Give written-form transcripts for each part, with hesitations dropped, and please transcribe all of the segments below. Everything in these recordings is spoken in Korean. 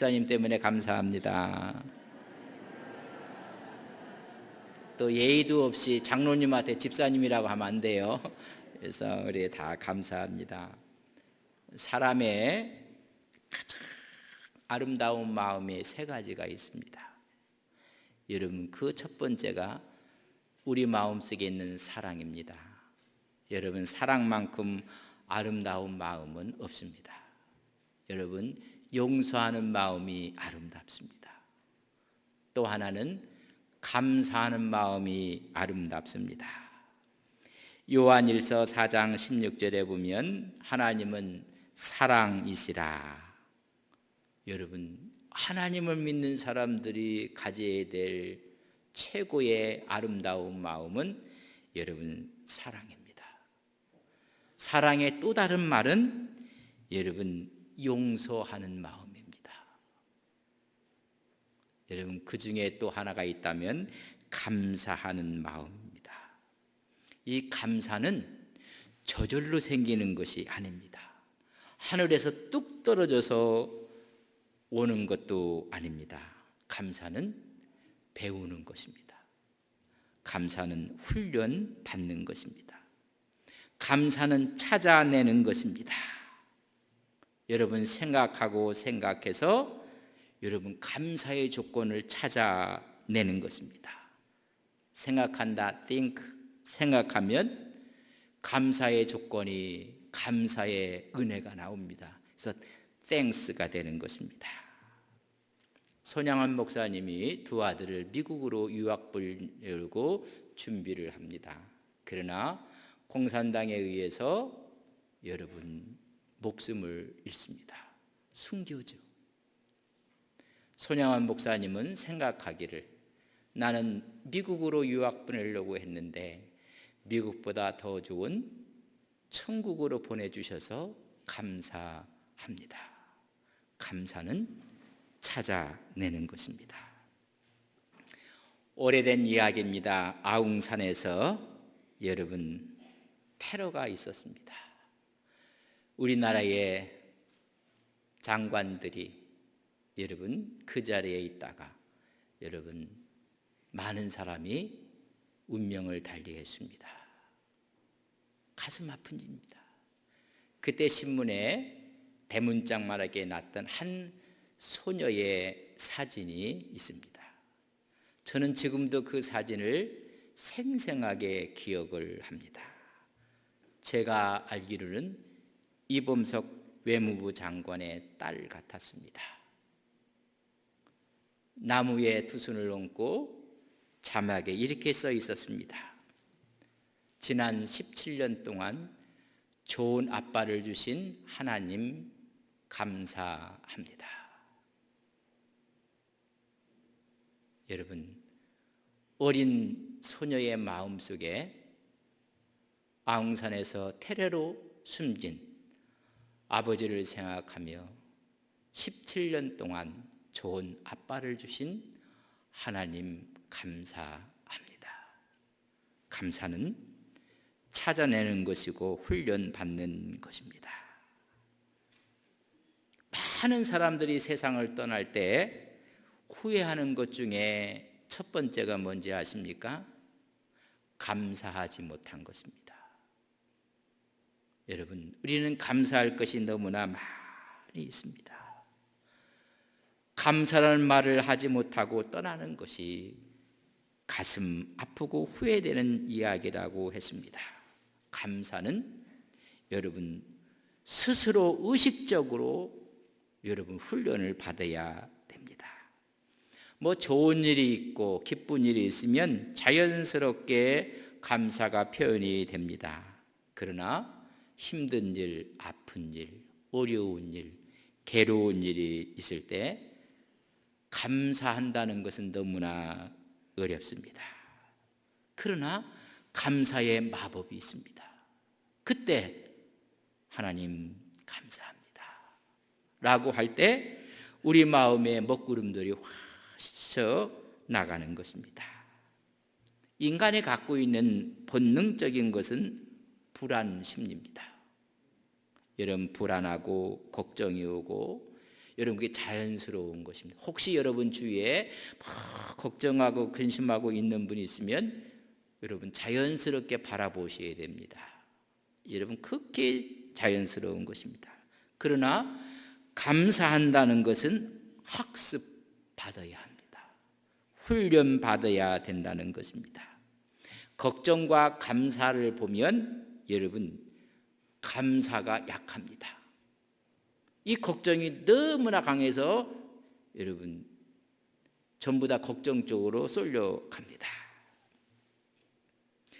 집사님 때문에 감사합니다. 또 예의도 없이 장로님한테 집사님이라고 하면 안 돼요. 그래서 우리 다 감사합니다. 사람의 가장 아름다운 마음이 세 가지가 있습니다. 여러분, 그 첫 번째가 우리 마음속에 있는 사랑입니다. 여러분, 사랑만큼 아름다운 마음은 없습니다. 여러분, 용서하는 마음이 아름답습니다. 또 하나는 감사하는 마음이 아름답습니다. 요한일서 4장 16절에 보면 하나님은 사랑이시라. 여러분, 하나님을 믿는 사람들이 가져야 될 최고의 아름다운 마음은 여러분 사랑입니다. 사랑의 또 다른 말은 여러분 용서하는 마음입니다. 여러분, 그 중에 또 하나가 있다면 감사하는 마음입니다. 이 감사는 저절로 생기는 것이 아닙니다. 하늘에서 뚝 떨어져서 오는 것도 아닙니다. 감사는 배우는 것입니다. 감사는 훈련 받는 것입니다. 감사는 찾아내는 것입니다. 여러분, 생각하고 생각해서 여러분 감사의 조건을 찾아내는 것입니다. 생각한다, think, 생각하면 감사의 조건이 감사의 은혜가 나옵니다. 그래서 thanks가 되는 것입니다. 손양원 목사님이 두 아들을 미국으로 유학 보내려고 준비를 합니다. 그러나 공산당에 의해서 여러분 목숨을 잃습니다. 순교죠. 손양원 목사님은 생각하기를 나는 미국으로 유학 보내려고 했는데 미국보다 더 좋은 천국으로 보내주셔서 감사합니다. 감사는 찾아내는 것입니다. 오래된 이야기입니다. 아웅산에서 여러분 테러가 있었습니다. 우리나라의 장관들이 여러분 그 자리에 있다가 여러분 많은 사람이 운명을 달리했습니다. 가슴 아픈 일입니다. 그때 신문에 대문짝만하게 났던 한 소녀의 사진이 있습니다. 저는 지금도 그 사진을 생생하게 기억을 합니다. 제가 알기로는 이범석 외무부 장관의 딸 같았습니다. 나무에 두 손을 얹고 자막에 이렇게 써 있었습니다. 지난 17년 동안 좋은 아빠를 주신 하나님 감사합니다. 여러분, 어린 소녀의 마음속에 아웅산에서 테러로 숨진 아버지를 생각하며 17년 동안 좋은 아빠를 주신 하나님 감사합니다. 감사는 찾아내는 것이고 훈련받는 것입니다. 많은 사람들이 세상을 떠날 때 후회하는 것 중에 첫 번째가 뭔지 아십니까? 감사하지 못한 것입니다. 여러분, 우리는 감사할 것이 너무나 많이 있습니다. 감사라는 말을 하지 못하고 떠나는 것이 가슴 아프고 후회되는 이야기라고 했습니다. 감사는 여러분 스스로 의식적으로 여러분 훈련을 받아야 됩니다. 뭐 좋은 일이 있고 기쁜 일이 있으면 자연스럽게 감사가 표현이 됩니다. 그러나 힘든 일, 아픈 일, 어려운 일, 괴로운 일이 있을 때 감사한다는 것은 너무나 어렵습니다. 그러나 감사의 마법이 있습니다. 그때 하나님 감사합니다 라고 할 때 우리 마음의 먹구름들이 확 나가는 것입니다. 인간이 갖고 있는 본능적인 것은 불안 심리입니다. 여러분, 불안하고 걱정이 오고 여러분 그게 자연스러운 것입니다. 혹시 여러분 주위에 걱정하고 근심하고 있는 분이 있으면 여러분 자연스럽게 바라보셔야 됩니다. 여러분 극히 자연스러운 것입니다. 그러나 감사한다는 것은 학습받아야 합니다. 훈련받아야 된다는 것입니다. 걱정과 감사를 보면 여러분 감사가 약합니다. 이 걱정이 너무나 강해서 여러분 전부 다 걱정 쪽으로 쏠려갑니다.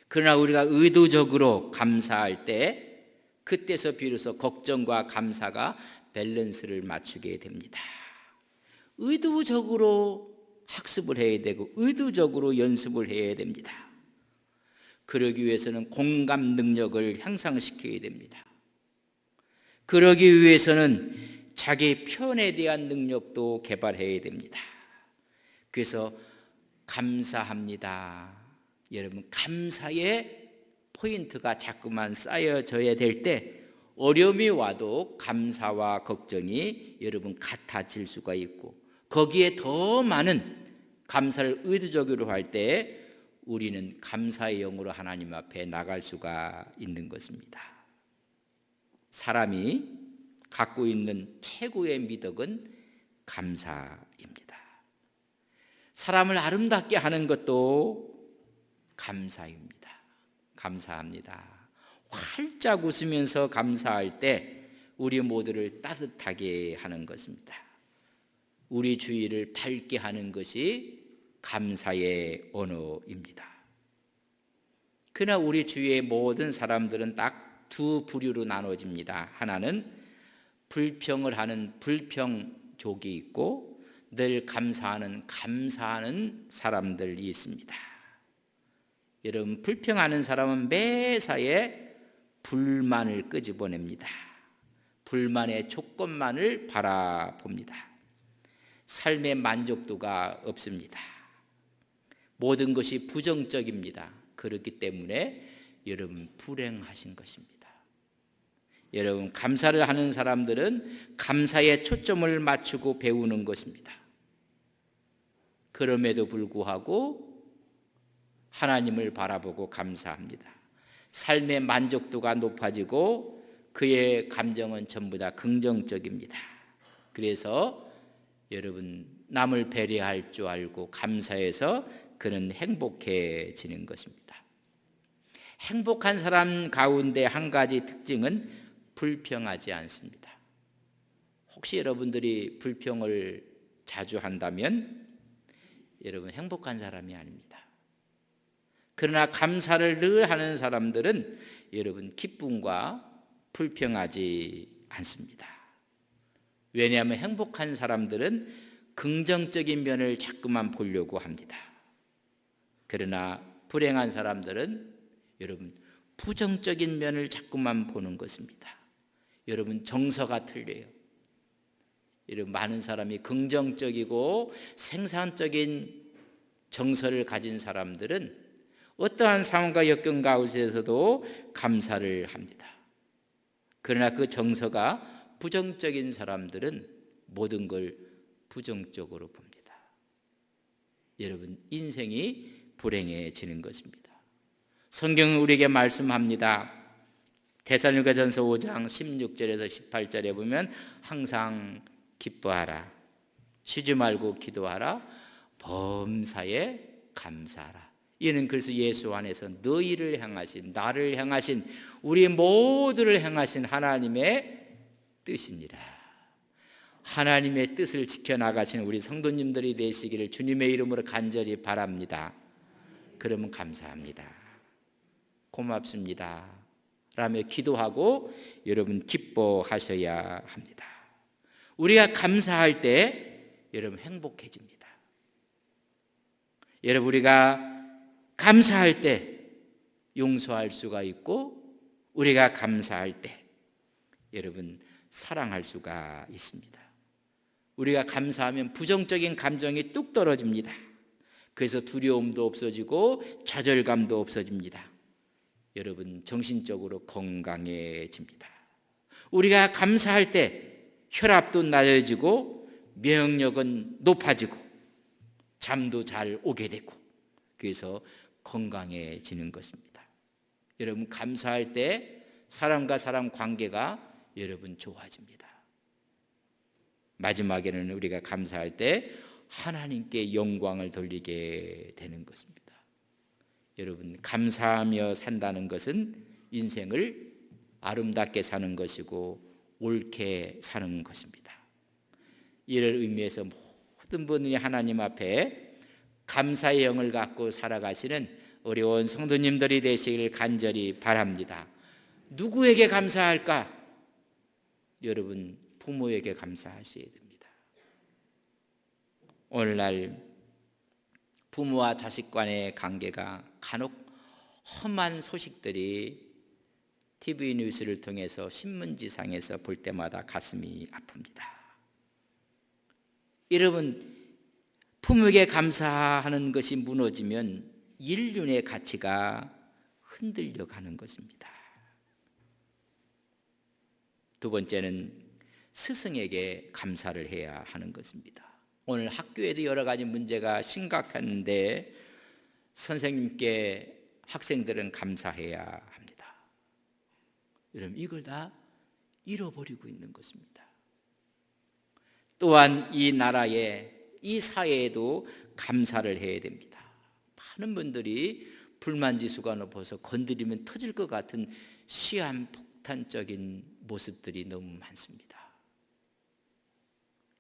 그러나 우리가 의도적으로 감사할 때 그때서 비로소 걱정과 감사가 밸런스를 맞추게 됩니다. 의도적으로 학습을 해야 되고 의도적으로 연습을 해야 됩니다. 그러기 위해서는 공감 능력을 향상시켜야 됩니다. 그러기 위해서는 자기 표현에 대한 능력도 개발해야 됩니다. 그래서 감사합니다. 여러분 감사의 포인트가 자꾸만 쌓여져야 될 때 어려움이 와도 감사와 걱정이 여러분 같아질 수가 있고 거기에 더 많은 감사를 의도적으로 할 때 우리는 감사의 영으로 하나님 앞에 나갈 수가 있는 것입니다. 사람이 갖고 있는 최고의 미덕은 감사입니다. 사람을 아름답게 하는 것도 감사입니다. 감사합니다. 활짝 웃으면서 감사할 때 우리 모두를 따뜻하게 하는 것입니다. 우리 주위를 밝게 하는 것이 감사의 언어입니다. 그러나 우리 주위의 모든 사람들은 딱 두 부류로 나눠집니다. 하나는 불평을 하는 불평족이 있고 늘 감사하는 사람들이 있습니다. 여러분 불평하는 사람은 매사에 불만을 끄집어냅니다. 불만의 조건만을 바라봅니다. 삶의 만족도가 없습니다. 모든 것이 부정적입니다. 그렇기 때문에 여러분 불행하신 것입니다. 여러분 감사를 하는 사람들은 감사에 초점을 맞추고 배우는 것입니다. 그럼에도 불구하고 하나님을 바라보고 감사합니다. 삶의 만족도가 높아지고 그의 감정은 전부 다 긍정적입니다. 그래서 여러분 남을 배려할 줄 알고 감사해서 그는 행복해지는 것입니다. 행복한 사람 가운데 한 가지 특징은 불평하지 않습니다. 혹시 여러분들이 불평을 자주 한다면 여러분 행복한 사람이 아닙니다. 그러나 감사를 늘 하는 사람들은 여러분 기쁨과 불평하지 않습니다. 왜냐하면 행복한 사람들은 긍정적인 면을 자꾸만 보려고 합니다. 그러나 불행한 사람들은 여러분 부정적인 면을 자꾸만 보는 것입니다. 여러분 정서가 틀려요. 여러분 많은 사람이 긍정적이고 생산적인 정서를 가진 사람들은 어떠한 상황과 여건 가운데서도 감사를 합니다. 그러나 그 정서가 부정적인 사람들은 모든 걸 부정적으로 봅니다. 여러분 인생이 불행해지는 것입니다. 성경은 우리에게 말씀합니다. 데살로니가전서 5장 16절에서 18절에 보면 항상 기뻐하라, 쉬지 말고 기도하라, 범사에 감사하라. 이는 그래서 예수 안에서 너희를 향하신, 나를 향하신, 우리 모두를 향하신 하나님의 뜻이니라. 하나님의 뜻을 지켜나가시는 우리 성도님들이 되시기를 주님의 이름으로 간절히 바랍니다. 그러면 감사합니다, 고맙습니다 라며 기도하고 여러분 기뻐하셔야 합니다. 우리가 감사할 때 여러분 행복해집니다. 여러분 우리가 감사할 때 용서할 수가 있고 우리가 감사할 때 여러분 사랑할 수가 있습니다. 우리가 감사하면 부정적인 감정이 뚝 떨어집니다. 그래서 두려움도 없어지고 좌절감도 없어집니다. 여러분 정신적으로 건강해집니다. 우리가 감사할 때 혈압도 낮아지고 면역력은 높아지고 잠도 잘 오게 되고 그래서 건강해지는 것입니다. 여러분 감사할 때 사람과 사람 관계가 여러분 좋아집니다. 마지막에는 우리가 감사할 때 하나님께 영광을 돌리게 되는 것입니다. 여러분 감사하며 산다는 것은 인생을 아름답게 사는 것이고 옳게 사는 것입니다. 이를 의미해서 모든 분들이 하나님 앞에 감사의 영을 갖고 살아가시는 어려운 성도님들이 되시길 간절히 바랍니다. 누구에게 감사할까? 여러분 부모에게 감사하셔야 됩니다. 오늘날 부모와 자식 간의 관계가 간혹 험한 소식들이 TV 뉴스를 통해서 신문지상에서 볼 때마다 가슴이 아픕니다. 여러분 부모에게 감사하는 것이 무너지면 인륜의 가치가 흔들려 가는 것입니다. 두 번째는 스승에게 감사를 해야 하는 것입니다. 오늘 학교에도 여러 가지 문제가 심각한데 선생님께 학생들은 감사해야 합니다. 여러분 이걸 다 잃어버리고 있는 것입니다. 또한 이 나라에 이 사회에도 감사를 해야 됩니다. 많은 분들이 불만지수가 높아서 건드리면 터질 것 같은 시한폭탄적인 모습들이 너무 많습니다.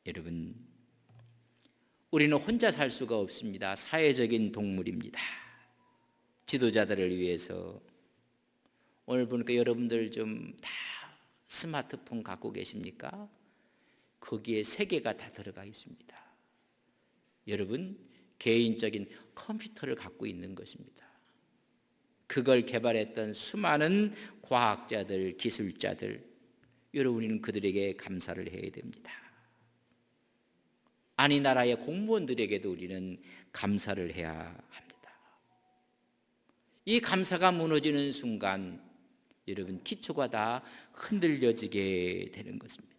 여러분 우리는 혼자 살 수가 없습니다. 사회적인 동물입니다. 지도자들을 위해서 오늘 보니까 여러분들 좀 다 스마트폰 갖고 계십니까? 거기에 세계가 다 들어가 있습니다. 여러분 개인적인 컴퓨터를 갖고 있는 것입니다. 그걸 개발했던 수많은 과학자들, 기술자들, 여러분 우리는 그들에게 감사를 해야 됩니다. 아니 나라의 공무원들에게도 우리는 감사를 해야 합니다. 이 감사가 무너지는 순간 여러분 기초가 다 흔들려지게 되는 것입니다.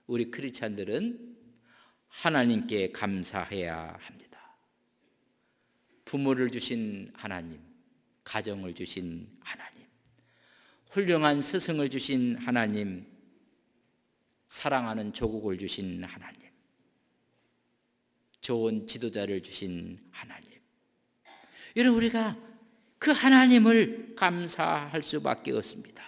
우리 크리스찬들은 하나님께 감사해야 합니다. 부모를 주신 하나님, 가정을 주신 하나님, 훌륭한 스승을 주신 하나님, 사랑하는 조국을 주신 하나님, 좋은 지도자를 주신 하나님. 여러분 우리가 그 하나님을 감사할 수밖에 없습니다.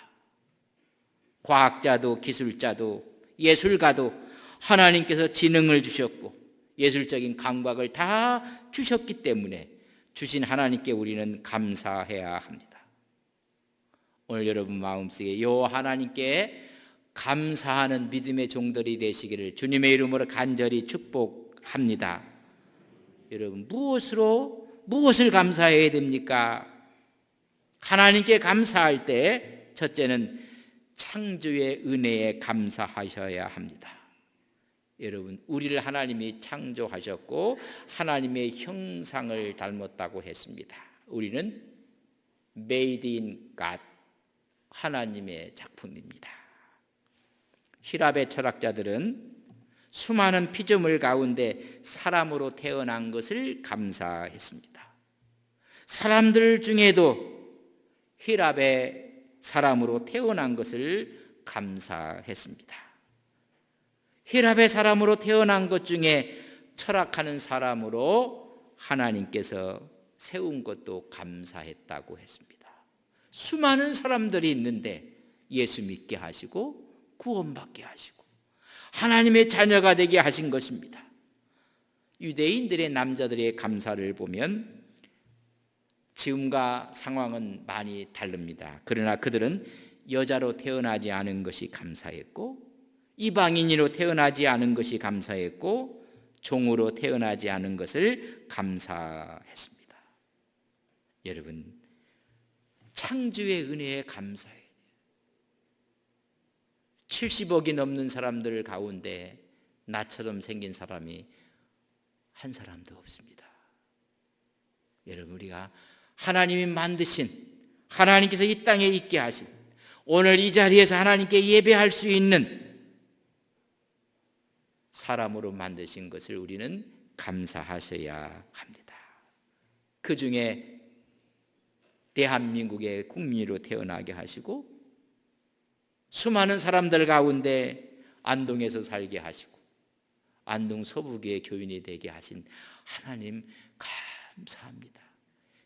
과학자도 기술자도 예술가도 하나님께서 지능을 주셨고 예술적인 감각을 다 주셨기 때문에 주신 하나님께 우리는 감사해야 합니다. 오늘 여러분 마음속에 이 하나님께 감사하는 믿음의 종들이 되시기를 주님의 이름으로 간절히 축복합니다. 여러분 무엇을 감사해야 됩니까? 하나님께 감사할 때 첫째는 창조의 은혜에 감사하셔야 합니다. 여러분 우리를 하나님이 창조하셨고 하나님의 형상을 닮았다고 했습니다. 우리는 made in God, 하나님의 작품입니다. 히랍의 철학자들은 수많은 피조물 가운데 사람으로 태어난 것을 감사했습니다. 사람들 중에도 히랍의 사람으로 태어난 것을 감사했습니다. 히랍의 사람으로 태어난 것 중에 철학하는 사람으로 하나님께서 세운 것도 감사했다고 했습니다. 수많은 사람들이 있는데 예수 믿게 하시고 구원받게 하시고 하나님의 자녀가 되게 하신 것입니다. 유대인들의 남자들의 감사를 보면 지금과 상황은 많이 다릅니다. 그러나 그들은 여자로 태어나지 않은 것이 감사했고 이방인으로 태어나지 않은 것이 감사했고 종으로 태어나지 않은 것을 감사했습니다. 여러분 창조의 은혜에 감사해요. 70억이 넘는 사람들 가운데 나처럼 생긴 사람이 한 사람도 없습니다. 여러분 우리가 하나님이 만드신 하나님께서 이 땅에 있게 하신 오늘 이 자리에서 하나님께 예배할 수 있는 사람으로 만드신 것을 우리는 감사하셔야 합니다. 그 중에 대한민국의 국민으로 태어나게 하시고 수많은 사람들 가운데 안동에서 살게 하시고 안동 서부교의 교인이 되게 하신 하나님 감사합니다.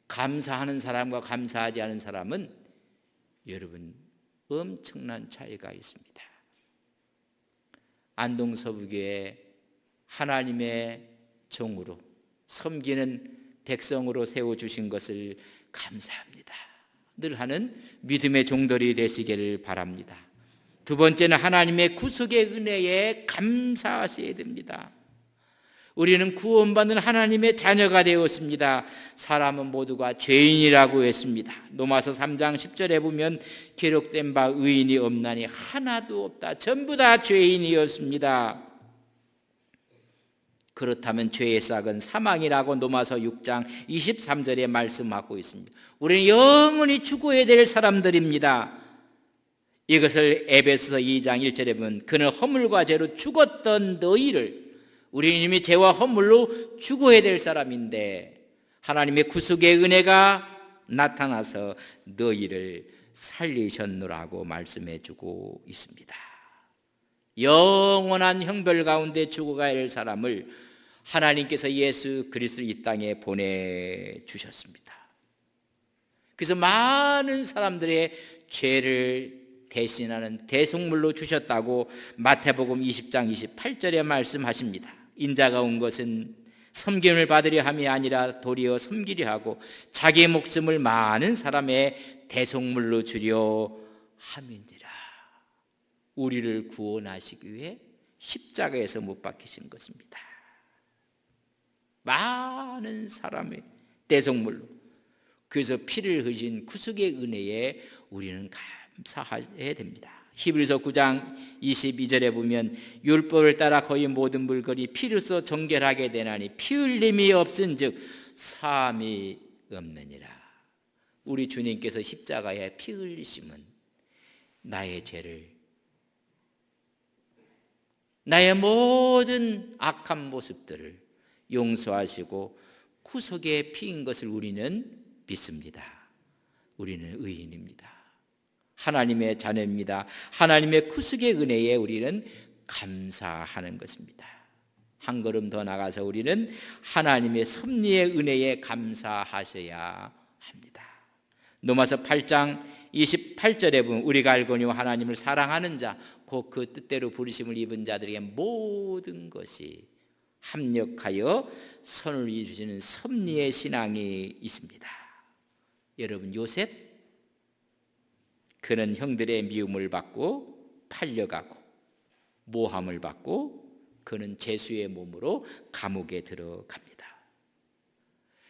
감사하는 사람과 감사하지 않은 사람은 여러분 엄청난 차이가 있습니다. 안동 서부교회 하나님의 종으로 섬기는 백성으로 세워주신 것을 감사합니다. 늘 하는 믿음의 종들이 되시기를 바랍니다. 두 번째는 하나님의 구속의 은혜에 감사하셔야 됩니다. 우리는 구원받는 하나님의 자녀가 되었습니다. 사람은 모두가 죄인이라고 했습니다. 로마서 3장 10절에 보면 기록된 바 의인이 없나니 하나도 없다. 전부 다 죄인이었습니다. 그렇다면 죄의 싹은 사망이라고 로마서 6장 23절에 말씀하고 있습니다. 우리는 영원히 죽어야 될 사람들입니다. 이것을 에베소서 2장 1절에 보면 그는 허물과 죄로 죽었던 너희를, 우리는 이미 죄와 허물로 죽어야 될 사람인데 하나님의 구속의 은혜가 나타나서 너희를 살리셨노라고 말씀해 주고 있습니다. 영원한 형벌 가운데 죽어가야 할 사람을 하나님께서 예수 그리스도를 이 땅에 보내주셨습니다. 그래서 많은 사람들의 죄를 대신하는 대속물로 주셨다고 마태복음 20장 28절에 말씀하십니다. 인자가 온 것은 섬김을 받으려 함이 아니라 도리어 섬기려 하고 자기 목숨을 많은 사람의 대속물로 주려 함이니라. 우리를 구원하시기 위해 십자가에서 못 박히신 것입니다. 많은 사람의 대속물로. 그래서 피를 흘린 구속의 은혜에 우리는 감사해야 됩니다. 히브리서 9장 22절에 보면 율법을 따라 거의 모든 물건이 피로써 정결하게 되나니 피 흘림이 없은즉 사함이 없느니라. 우리 주님께서 십자가에 피 흘리심은 나의 죄를, 나의 모든 악한 모습들을 용서하시고 구속의 피인 것을 우리는 믿습니다. 우리는 의인입니다. 하나님의 자녀입니다. 하나님의 구속의 은혜에 우리는 감사하는 것입니다. 한 걸음 더 나가서 우리는 하나님의 섭리의 은혜에 감사하셔야 합니다. 로마서 8장 28절에 보면 우리가 알거니와 하나님을 사랑하는 자 곧 그 뜻대로 부르심을 입은 자들에게 모든 것이 합력하여 선을 이루시는 섭리의 신앙이 있습니다. 여러분, 요셉, 그는 형들의 미움을 받고 팔려가고 모함을 받고 그는 제수의 몸으로 감옥에 들어갑니다.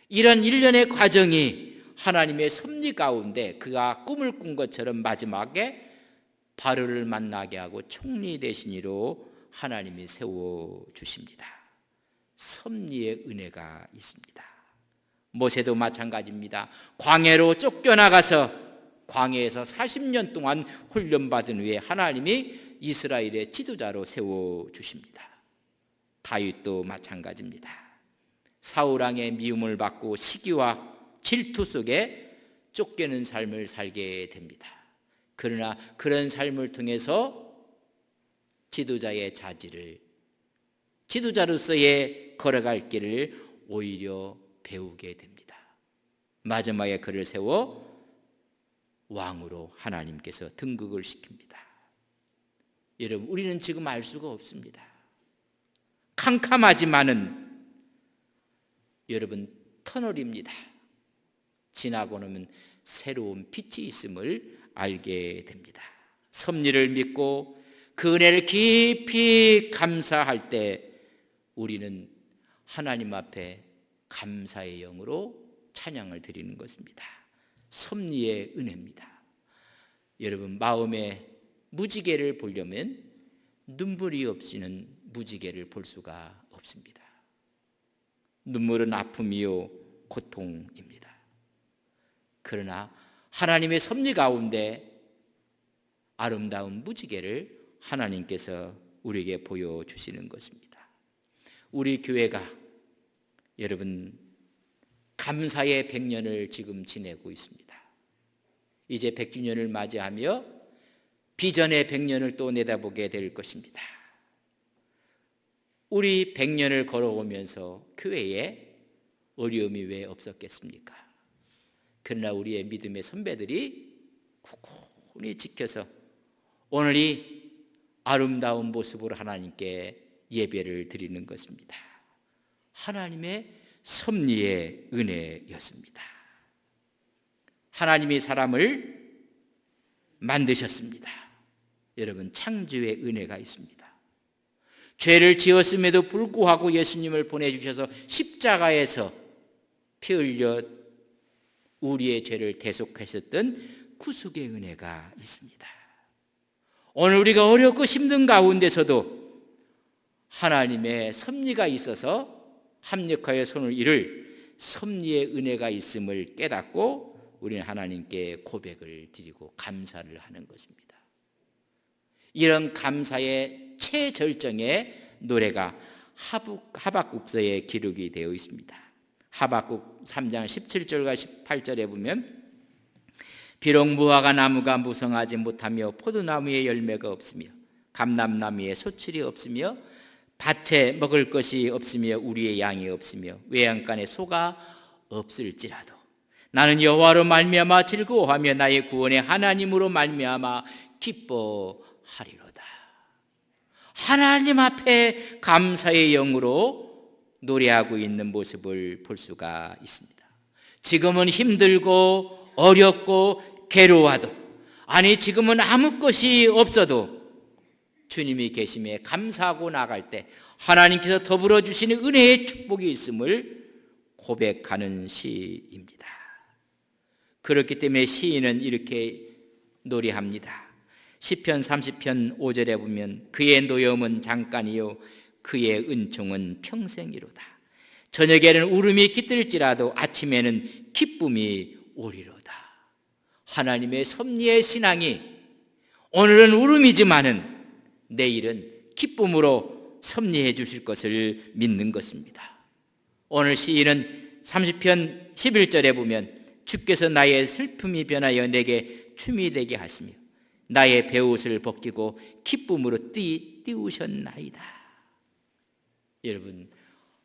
이런 일련의 과정이 하나님의 섭리 가운데 그가 꿈을 꾼 것처럼 마지막에 바로를 만나게 하고 총리 대신으로 하나님이 세워주십니다. 섭리의 은혜가 있습니다. 모세도 마찬가지입니다. 광야로 쫓겨나가서 광야에서 40년 동안 훈련받은 후에 하나님이 이스라엘의 지도자로 세워주십니다. 다윗도 마찬가지입니다. 사울왕의 미움을 받고 시기와 질투 속에 쫓기는 삶을 살게 됩니다. 그러나 그런 삶을 통해서 지도자의 자질을, 지도자로서의 걸어갈 길을 오히려 배우게 됩니다. 마지막에 그를 세워 왕으로 하나님께서 등극을 시킵니다. 여러분, 우리는 지금 알 수가 없습니다. 캄캄하지만은 여러분 터널입니다. 지나고 나면 새로운 빛이 있음을 알게 됩니다. 섭리를 믿고 그 은혜를 깊이 감사할 때 우리는 하나님 앞에 감사의 영으로 찬양을 드리는 것입니다. 섭리의 은혜입니다. 여러분, 마음의 무지개를 보려면 눈물이 없이는 무지개를 볼 수가 없습니다. 눈물은 아픔이요 고통입니다. 그러나 하나님의 섭리 가운데 아름다운 무지개를 하나님께서 우리에게 보여주시는 것입니다. 우리 교회가 여러분 감사의 100년을 지금 지내고 있습니다. 이제 100주년을 맞이하며 비전의 100년을 또 내다보게 될 것입니다. 우리 100년을 걸어오면서 교회에 어려움이 왜 없었겠습니까? 그러나 우리의 믿음의 선배들이 굳건히 지켜서 오늘 이 아름다운 모습으로 하나님께 예배를 드리는 것입니다. 하나님의 섭리의 은혜였습니다. 하나님이 사람을 만드셨습니다. 여러분, 창조의 은혜가 있습니다. 죄를 지었음에도 불구하고 예수님을 보내주셔서 십자가에서 피 흘려 우리의 죄를 대속하셨던 구속의 은혜가 있습니다. 오늘 우리가 어렵고 힘든 가운데서도 하나님의 섭리가 있어서 합력하여 손을 이룰 섭리의 은혜가 있음을 깨닫고 우리는 하나님께 고백을 드리고 감사를 하는 것입니다. 이런 감사의 최절정의 노래가 하박국서에 기록이 되어 있습니다. 하박국 3장 17절과 18절에 보면 비록 무화과 나무가 무성하지 못하며 포도나무에 열매가 없으며 감람나무에 소출이 없으며 밭에 먹을 것이 없으며 우리의 양이 없으며 외양간에 소가 없을지라도 나는 여호와로 말미암아 즐거워하며 나의 구원의 하나님으로 말미암아 기뻐하리로다. 하나님 앞에 감사의 영으로 노래하고 있는 모습을 볼 수가 있습니다. 지금은 힘들고 어렵고 괴로워도, 아니 지금은 아무 것이 없어도 주님이 계심에 감사하고 나갈 때 하나님께서 더불어 주시는 은혜의 축복이 있음을 고백하는 시입니다. 그렇기 때문에 시인은 이렇게 노래합니다. 시편 30편 5절에 보면 그의 노여움은 잠깐이요 그의 은총은 평생이로다. 저녁에는 울음이 깃들지라도 아침에는 기쁨이 오리로다. 하나님의 섭리의 신앙이 오늘은 울음이지만은 내일은 기쁨으로 섭리해 주실 것을 믿는 것입니다. 오늘 시인은 30편 11절에 보면 주께서 나의 슬픔이 변하여 내게 춤이 되게 하시며 나의 베옷을 벗기고 기쁨으로 띄우셨나이다. 여러분,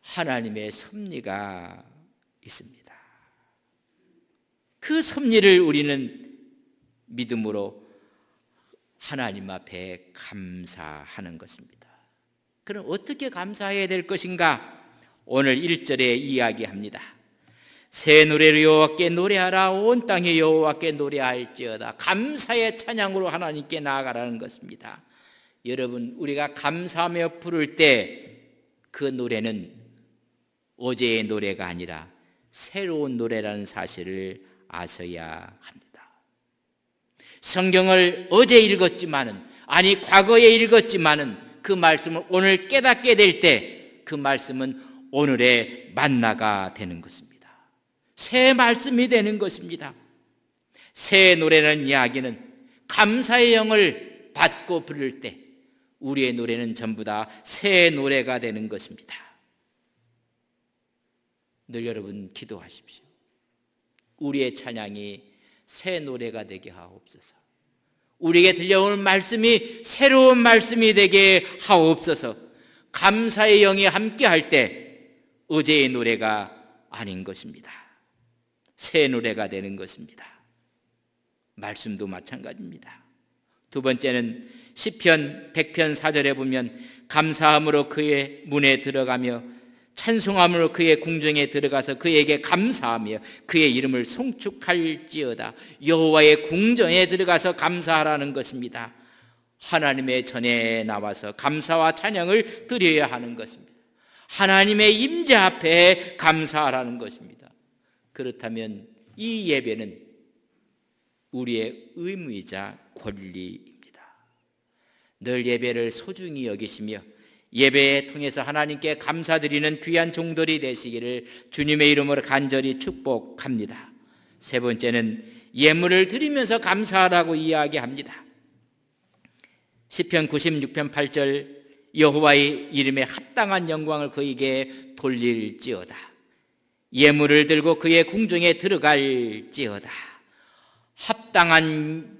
하나님의 섭리가 있습니다. 그 섭리를 우리는 믿음으로 하나님 앞에 감사하는 것입니다. 그럼 어떻게 감사해야 될 것인가? 오늘 1절에 이야기합니다. 새 노래로 여호와께 노래하라. 온 땅에 여호와께 노래할지어다. 감사의 찬양으로 하나님께 나아가라는 것입니다. 여러분, 우리가 감사하며 부를 때 그 노래는 어제의 노래가 아니라 새로운 노래라는 사실을 아셔야 합니다. 성경을 어제 읽었지만은, 아니 과거에 읽었지만은 그 말씀을 오늘 깨닫게 될 때 그 말씀은 오늘의 만나가 되는 것입니다. 새 말씀이 되는 것입니다. 새 노래라는 이야기는 감사의 영을 받고 부를 때 우리의 노래는 전부 다 새 노래가 되는 것입니다. 늘 여러분 기도하십시오. 우리의 찬양이 새 노래가 되게 하옵소서. 우리에게 들려오는 말씀이 새로운 말씀이 되게 하옵소서. 감사의 영이 함께할 때 어제의 노래가 아닌 것입니다. 새 노래가 되는 것입니다. 말씀도 마찬가지입니다. 두 번째는 시편 100편 4절에 보면 감사함으로 그의 문에 들어가며 찬송함으로 그의 궁정에 들어가서 그에게 감사하며 그의 이름을 송축할지어다. 여호와의 궁정에 들어가서 감사하라는 것입니다. 하나님의 전에 나와서 감사와 찬양을 드려야 하는 것입니다. 하나님의 임재 앞에 감사하라는 것입니다. 그렇다면 이 예배는 우리의 의무이자 권리입니다. 늘 예배를 소중히 여기시며 예배에 통해서 하나님께 감사드리는 귀한 종들이 되시기를 주님의 이름으로 간절히 축복합니다. 세 번째는 예물을 드리면서 감사하라고 이야기합니다. 시편 96편 8절 여호와의 이름에 합당한 영광을 그에게 돌릴지어다. 예물을 들고 그의 궁중에 들어갈지어다. 합당한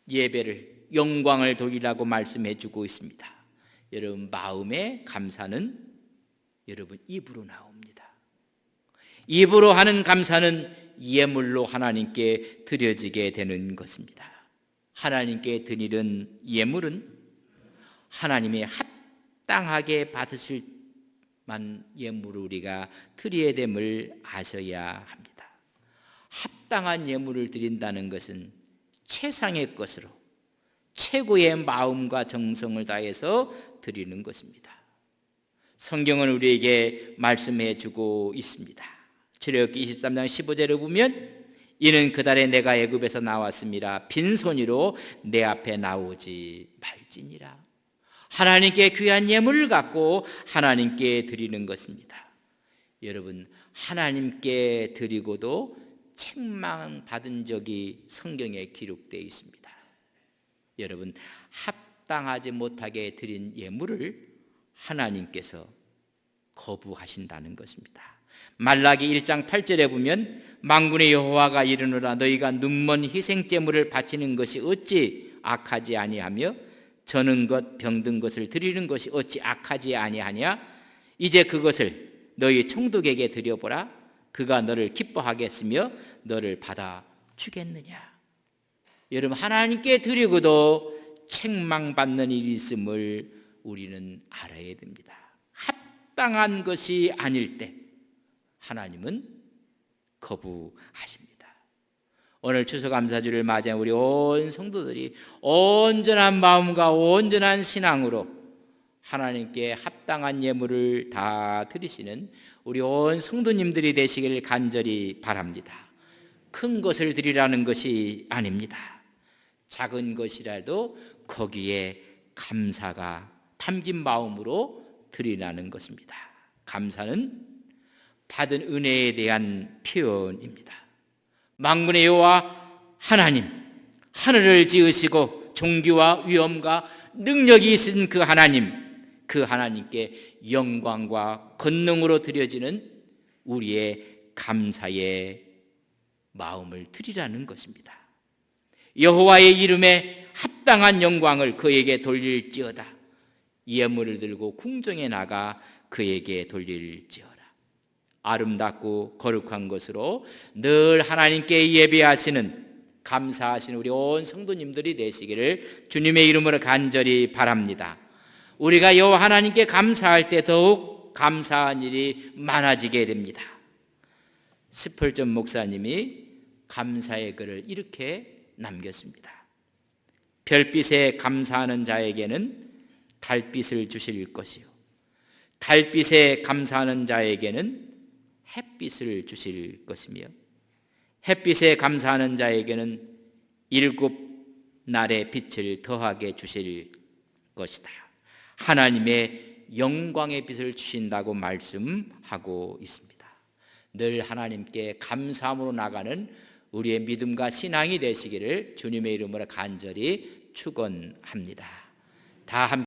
예배를, 영광을 돌리라고 말씀해 주고 있습니다. 여러분, 마음의 감사는 여러분 입으로 나옵니다. 입으로 하는 감사는 예물로 하나님께 드려지게 되는 것입니다. 하나님께 드리는 예물은 하나님의 합당하게 받으실 만 예물을 우리가 드려야 됨을 아셔야 합니다. 합당한 예물을 드린다는 것은 최상의 것으로 최고의 마음과 정성을 다해서 드리는 것입니다. 성경은 우리에게 말씀해 주고 있습니다. 출애굽기 23장 15절에 보면 이는 그달에 내가 애굽에서 나왔음이라 빈손으로 내 앞에 나오지 말지니라. 하나님께 귀한 예물을 갖고 하나님께 드리는 것입니다. 여러분, 하나님께 드리고도 책망받은 적이 성경에 기록되어 있습니다. 여러분, 합당하지 못하게 드린 예물을 하나님께서 거부하신다는 것입니다. 말라기 1장 8절에 보면 만군의 여호와가 이르노라 너희가 눈먼 희생제물을 바치는 것이 어찌 악하지 아니하며 저는 것 병든 것을 드리는 것이 어찌 악하지 아니하냐. 이제 그것을 너희 총독에게 드려보라. 그가 너를 기뻐하겠으며 너를 받아 주겠느냐. 여러분, 하나님께 드리고도 책망받는 일이 있음을 우리는 알아야 됩니다. 합당한 것이 아닐 때 하나님은 거부하십니다. 오늘 추수감사주를 맞이한 우리 온 성도들이 온전한 마음과 온전한 신앙으로 하나님께 합당한 예물을 다 드리시는 우리 온 성도님들이 되시길 간절히 바랍니다. 큰 것을 드리라는 것이 아닙니다. 작은 것이라도 거기에 감사가 담긴 마음으로 드리라는 것입니다. 감사는 받은 은혜에 대한 표현입니다. 만군의 여호와 하나님, 하늘을 지으시고 존귀와 위엄과 능력이 있으신 그 하나님, 그 하나님께 영광과 권능으로 드려지는 우리의 감사의 마음을 드리라는 것입니다. 여호와의 이름에 합당한 영광을 그에게 돌릴지어다. 예물을 들고 궁정에 나가 그에게 돌릴지어다. 아름답고 거룩한 것으로 늘 하나님께 예배하시는 감사하시는 우리 온 성도님들이 되시기를 주님의 이름으로 간절히 바랍니다. 우리가 여호와 하나님께 감사할 때 더욱 감사한 일이 많아지게 됩니다. 스펄전 목사님이 감사의 글을 이렇게 남겼습니다. 별빛에 감사하는 자에게는 달빛을 주실 것이요 달빛에 감사하는 자에게는 햇빛을 주실 것이며 햇빛에 감사하는 자에게는 7날의 빛을 더하게 주실 것이다. 하나님의 영광의 빛을 주신다고 말씀하고 있습니다. 늘 하나님께 감사함으로 나가는 우리의 믿음과 신앙이 되시기를 주님의 이름으로 간절히 축원합니다. 다 함께